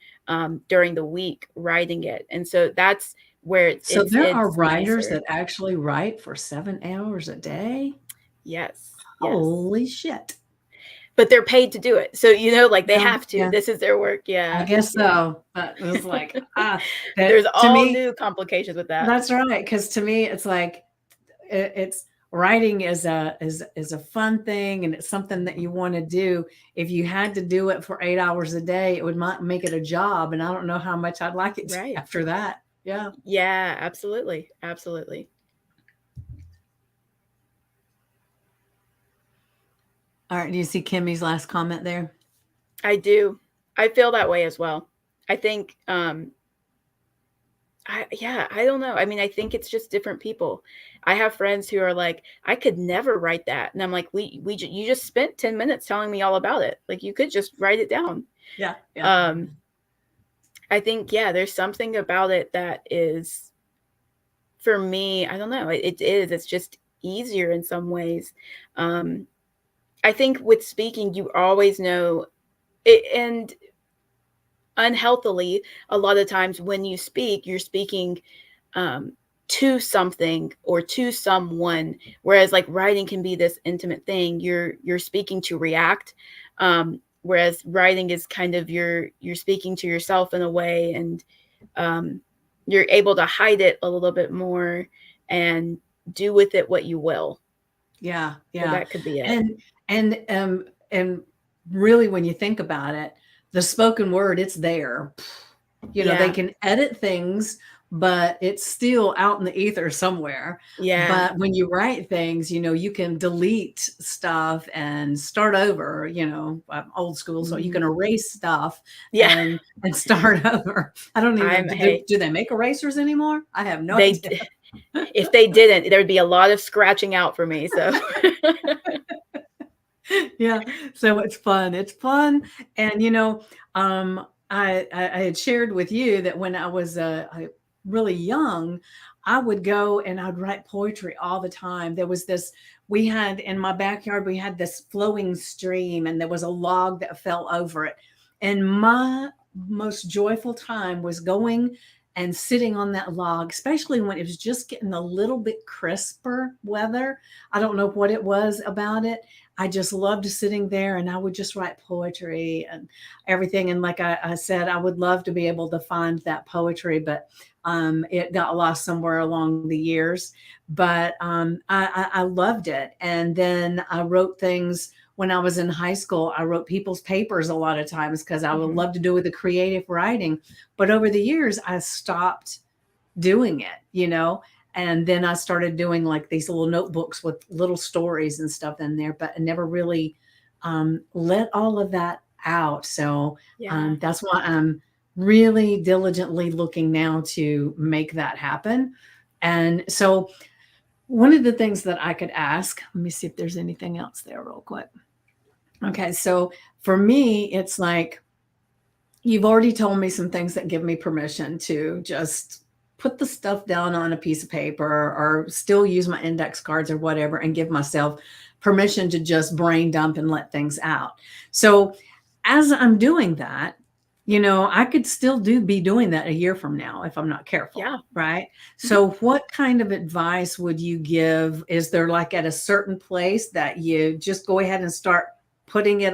during the week writing it. And so that's where So there are it's writers nicer. that actually write for 7 hours a day? Yes. Yes. Holy shit. But they're paid to do it. So, like they Yeah, have to. yeah, This is their work. I Yeah. guess Yeah. so, but it was like, There's that to all me new complications with that. that's right. Because to me, it's like, it's writing is a fun thing, and it's something that you wanna do. If you had to do it for 8 hours a day, it would not make it a job, and I don't know how much I'd like it Right. after that. Yeah. Yeah, absolutely. Absolutely. Alright, do you see Kimmy's last comment there? I do. I feel that way as well. I think I don't know. I mean, I think it's just different people. I have friends who are like, I could never write that. And I'm like, you just spent 10 minutes telling me all about it. Like you could just write it down. Yeah, yeah. I think, yeah, there's something about it that is, for me, I don't know. It's just easier in some ways. I think with speaking, you always know it, and unhealthily, a lot of times when you speak, you're speaking to something or to someone, whereas like writing can be this intimate thing. You're speaking to react, whereas writing is kind of you're speaking to yourself in a way, and you're able to hide it a little bit more and do with it what you will. Yeah, So yeah. that could be it. And really when you think about it, the spoken word, it's there. You know, they Yeah. can edit things, but it's still out in the ether somewhere. Yeah. But when you write things, you know, you can delete stuff and start over, you know, I'm old school, so you can Mhm. erase stuff Yeah. and start over. I don't even Hey, do they make erasers anymore? I have no they idea. if they didn't, there would be a lot of scratching out for me. So Yeah, so it's fun. It's fun, and you know, I had shared with you that when I was really young, I would go and I'd write poetry all the time. There was this we had in my backyard, we had this flowing stream, and there was a log that fell over it. And my most joyful time was going and sitting on that log, especially when it was just getting a little bit crisper weather. I don't know what it was about it. I just loved sitting there and I would just write poetry and everything. And like I said, I would love to be able to find that poetry, but it got lost somewhere along the years. But I loved it. And then I wrote things when I was in high school. I wrote people's papers a lot of times because I would Mhm. love to do with the creative writing. But over the years, I stopped doing it, you know. And then I started doing like these little notebooks with little stories and stuff in there, but I never really let all of that out. So Yeah. that's why I'm really diligently looking now to make that happen. And so one of the things that I could ask, let me see if there's anything else there real quick. Okay, so for me, it's like you've already told me some things that give me permission to just put the stuff down on a piece of paper or still use my index cards or whatever and give myself permission to just brain dump and let things out. So as I'm doing that, you know, I could still be doing that a year from now if I'm not careful, Yeah. right? Mhm. So what kind of advice would you give? Is there like at a certain place that you just go ahead and start putting it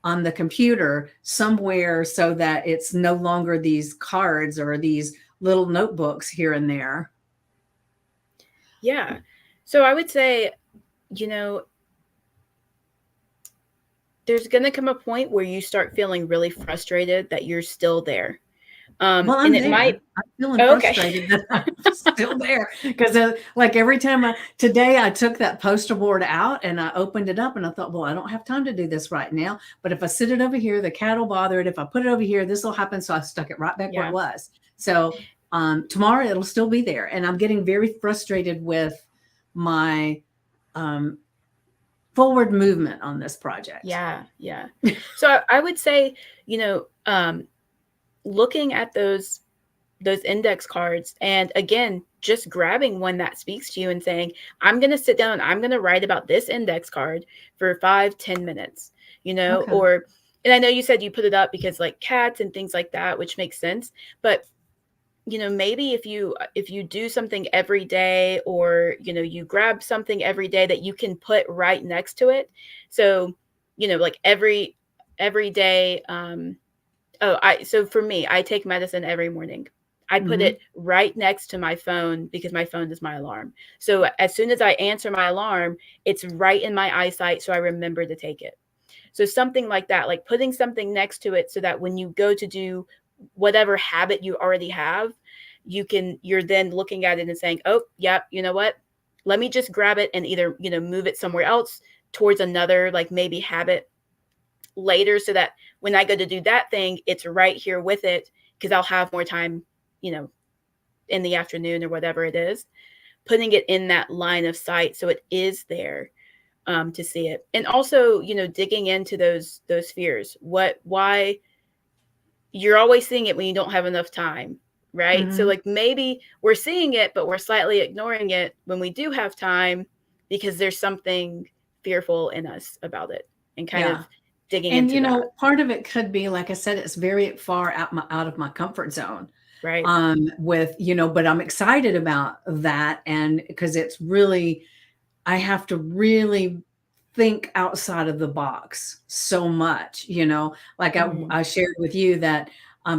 on the computer somewhere so that it's no longer these cards or these little notebooks here and there. Yeah. So I would say, you know, there's going to come a point where you start feeling really frustrated that you're still there. Well, I'm And it there. might, I'm feeling oh, okay. frustrated that I'm still there because, like every time today I took that poster board out and I opened it up and I thought, well, I don't have time to do this right now. But if I sit it over here, the cat will bother it. If I put it over here, this will happen. So I stuck it right back where Yeah. it was. So tomorrow it'll still be there. And I'm getting very frustrated with my forward movement on this project. Yeah. Yeah. So I would say, you know, looking at those index cards and again, just grabbing one that speaks to you and saying, I'm going to sit down and I'm going to write about this index card for 5-10 minutes, you know, Okay. or, and I know you said you put it up because like cats and things like that, which makes sense. But, you know, maybe if you do something every day or, you know, you grab something every day that you can put right next to it. So, you know, like every day, so for me, I take medicine every morning. I put it right next to my phone because my phone is my alarm. So as soon as I answer my alarm, it's right in my eyesight. So I remember to take it. So something like that, like putting something next to it so that when you go to do whatever habit you already have, you're then looking at it and saying, oh, yeah, you know what? Let me just grab it and either, you know, move it somewhere else towards another, like maybe habit later so that when I go to do that thing, it's right here with it because I'll have more time, you know, in the afternoon or whatever it is, putting it in that line of sight so it is there to see it. And also, you know, digging into those fears. Why you're always seeing it when you don't have enough time, right? So like maybe we're seeing it, but we're slightly ignoring it when we do have time because there's something fearful in us about it and kind of digging And into you know, that. part of it could be, like I said, it's very far out of my comfort zone. Right. With, you know, but I'm excited about that. And because it's really, I have to really think outside of the box so much, you know, like I shared with you that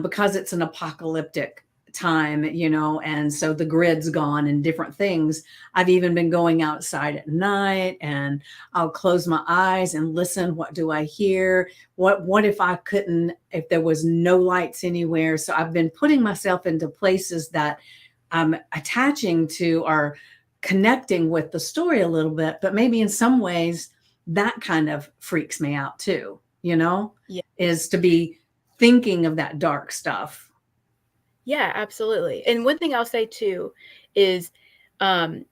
because it's an apocalyptic time, you know, and so the grid's gone and different things. I've even been going outside at night and I'll close my eyes and listen. What do I hear? What if I couldn't, if there was no lights anywhere? So I've been putting myself into places that I'm attaching to or connecting with the story a little bit, but maybe in some ways that kind of freaks me out too, you know, is to be thinking of that dark stuff. Yeah, absolutely. And one thing I'll say too is I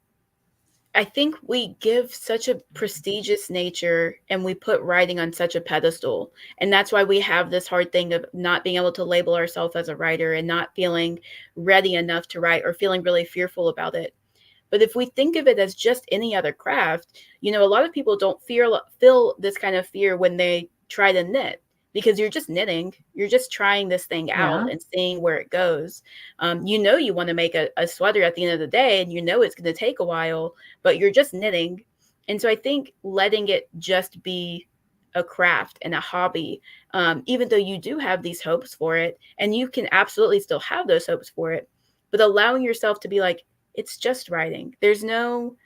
think we give such a prestigious nature and we put writing on such a pedestal. And that's why we have this hard thing of not being able to label ourselves as a writer and not feeling ready enough to write or feeling really fearful about it. But if we think of it as just any other craft, you know, a lot of people don't feel this kind of fear when they try to knit because you're just knitting. You're just trying this thing out and seeing where it goes. You know, you want to make a sweater at the end of the day and you know it's going to take a while, but you're just knitting. And so I think letting it just be a craft and a hobby, even though you do have these hopes for it, and you can absolutely still have those hopes for it, but allowing yourself to be like, it's just writing. There's no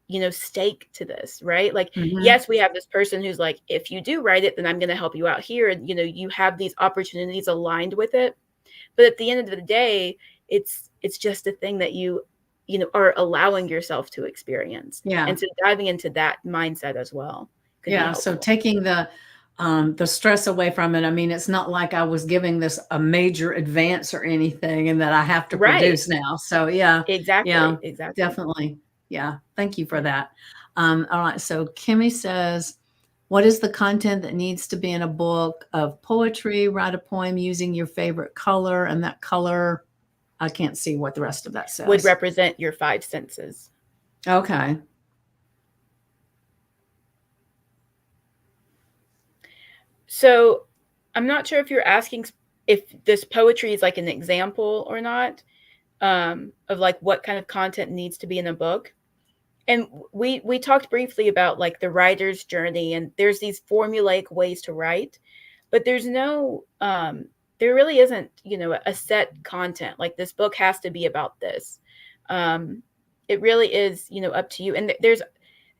you know, stake to this, right? Like, yes, we have this person who's like, if you do write it, then I'm going to help you out here. And, you know, you have these opportunities aligned with it. But at the end of the day, it's just a thing that you know, are allowing yourself to experience. Yeah. And so diving into that mindset as well could be helpful. So taking the stress away from it. I mean, it's not like I was giving this a major advance or anything and that I have to produce now. So Exactly. Definitely. Yeah. Thank you for that. All right. So Kimmy says, what is the content that needs to be in a book of poetry? Write a poem using your favorite color, and that color, I can't see what the rest of that says. Would represent your 5 senses. Okay. So I'm not sure if you're asking if this poetry is like an example or not of like what kind of content needs to be in a book. And we talked briefly about like the writer's journey, and there's these formulaic ways to write, but there's no there really isn't, you know, a set content like this book has to be about this. It really is, you know, up to you. And there's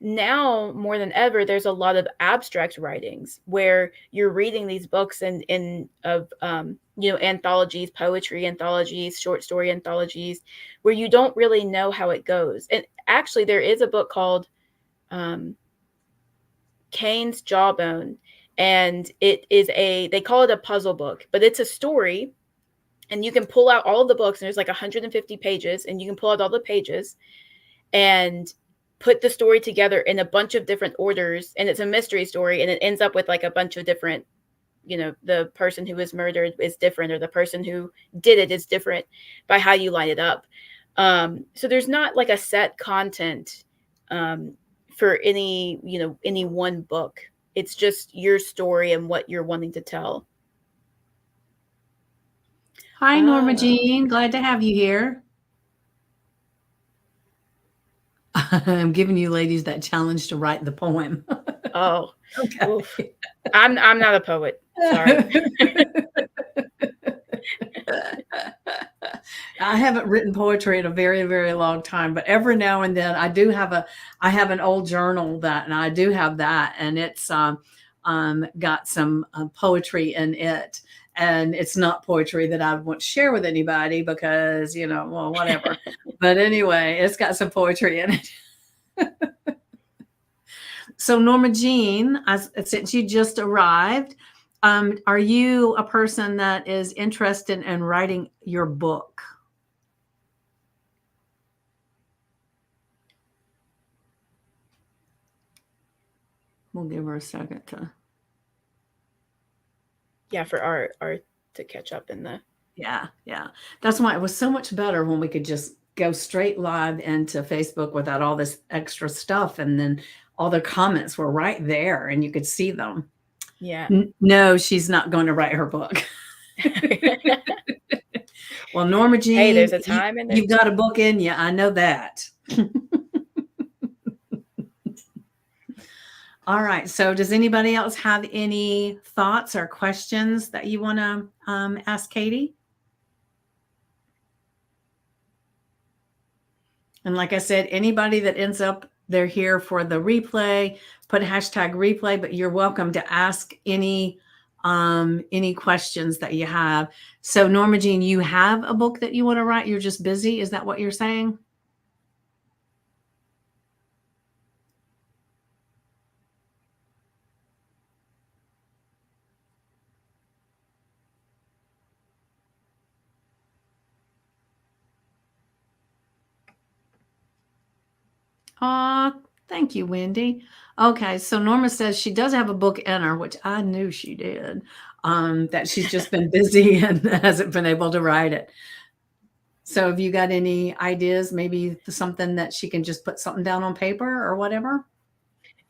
now more than ever, there's a lot of abstract writings where you're reading these books in of you know, anthologies, poetry anthologies, short story anthologies, where you don't really know how it goes. And actually, there is a book called Cain's Jawbone, and it is they call it a puzzle book, but it's a story, and you can pull out all of the books, and there's like 150 pages, and you can pull out all the pages and put the story together in a bunch of different orders, and it's a mystery story, and it ends up with like a bunch of different, you know, the person who was murdered is different, or the person who did it is different by how you line it up. So there's not like a set content for any, you know, any one book. It's just your story and what you're wanting to tell. Hi, Norma Jean. Glad to have you here. I'm giving you ladies that challenge to write the poem. Oh, okay. Oof. I'm not a poet. Sorry. I haven't written poetry in a very, very long time, but every now and then I have an old journal and I do have that, and it's got some poetry in it. And it's not poetry that I want to share with anybody because, you know, well, whatever. But anyway, it's got some poetry in it. So Norma Jean, since you just arrived, are you a person that is interested in writing your book? We'll give her a second to. Yeah, for our to catch up in the. Yeah. That's why it was so much better when we could just go straight live into Facebook without all this extra stuff. And then all the comments were right there and you could see them. Yeah. No, she's not going to write her book. Well, Norma Jean, hey, there's a time in there. You've got a book in you. I know that. All right. So does anybody else have any thoughts or questions that you want to ask Katie? And like I said, anybody that ends up, they're here for the replay, put #replay, but you're welcome to ask any questions that you have. So Norma Jean, you have a book that you want to write. You're just busy. Is that what you're saying? Thank you, Wendy. Okay, so Norma says she does have a book in her, which I knew she did, that she's just been busy and hasn't been able to write it. So have you got any ideas, maybe something that she can just put something down on paper or whatever?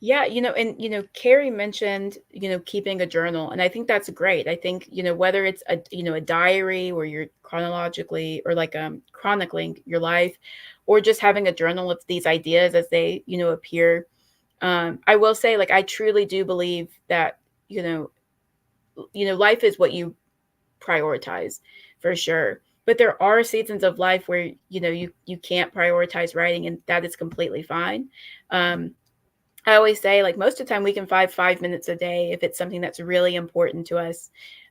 Yeah, you know, and, you know, Carrie mentioned, you know, keeping a journal, and I think that's great. I think, you know, whether it's a, you know, a diary where you're chronologically or like chronicling your life, or just having a journal of these ideas as they, you know, appear. I will say, like, I truly do believe that, you know, life is what you prioritize for sure. But there are seasons of life where, you know, you can't prioritize writing, and that is completely fine. I always say, like, most of the time we can find 5 minutes a day if it's something that's really important to us,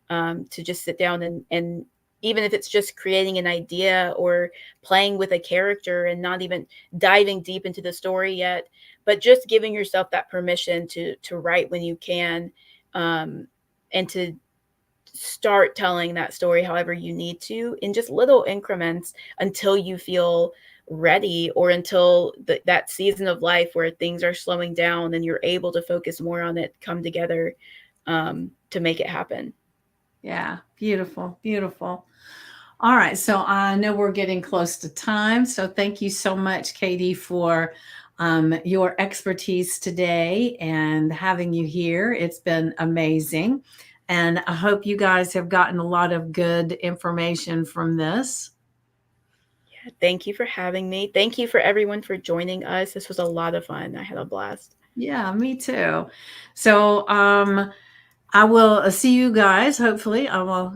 to just sit down and even if it's just creating an idea or playing with a character and not even diving deep into the story yet, but just giving yourself that permission to write when you can, and to start telling that story however you need to in just little increments until you feel ready, or until that season of life where things are slowing down and you're able to focus more on it come together, to make it happen. Yeah, beautiful. All right, so I know we're getting close to time, so thank you so much, Katie, for your expertise today and having you here. It's been amazing, and I hope you guys have gotten a lot of good information from this. Thank you for having me. Thank you for everyone for joining us. This was a lot of fun. I had a blast. Yeah, me too. So I will see you guys. Hopefully, I will.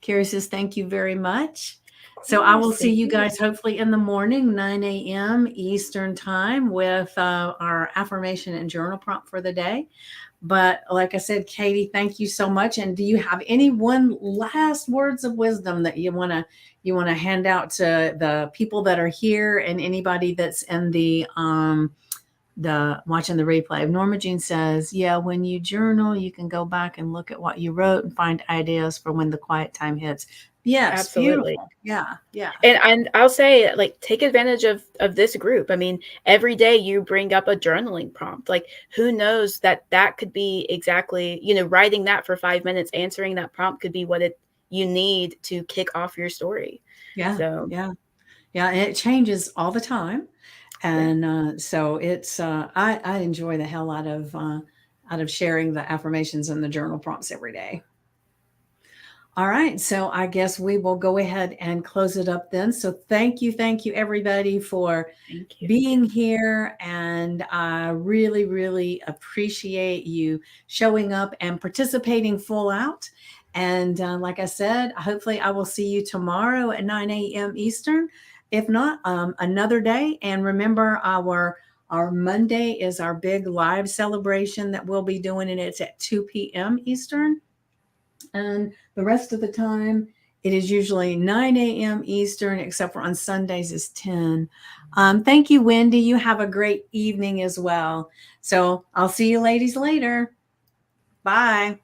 Carrie says, thank you very much. So I will course, see thank you you. guys hopefully in the morning, 9 a.m. Eastern time with our affirmation and journal prompt for the day. But like I said, Katie, thank you so much. And do you have any one last words of wisdom that you want to hand out to the people that are here and anybody that's in the watching the replay? Norma Jean says, yeah, when you journal, you can go back and look at what you wrote and find ideas for when the quiet time hits. Yes, Absolutely. beautiful. Yeah, yeah. And I'll say, like, take advantage of this group. I mean, every day you bring up a journaling prompt. Like, who knows that could be exactly, writing that for 5 minutes, answering that prompt could be what you need to kick off your story. Yeah, So yeah, yeah. And it changes all the time. yeah. And so it's I enjoy the hell out of sharing the affirmations and the journal prompts every day. All right, so I guess we will go ahead and close it up then. So thank you everybody for Thank you. being here, and I really really appreciate you showing up and participating full out. And like I said, hopefully I will see you tomorrow at 9 a.m. Eastern. If not, another day. And remember, our Monday is our big live celebration that we'll be doing, and it's at 2 p.m. Eastern. And the rest of the time, it is usually 9 a.m. Eastern, except for on Sundays is 10. Thank you, Wendy. You have a great evening as well. So I'll see you ladies later. Bye.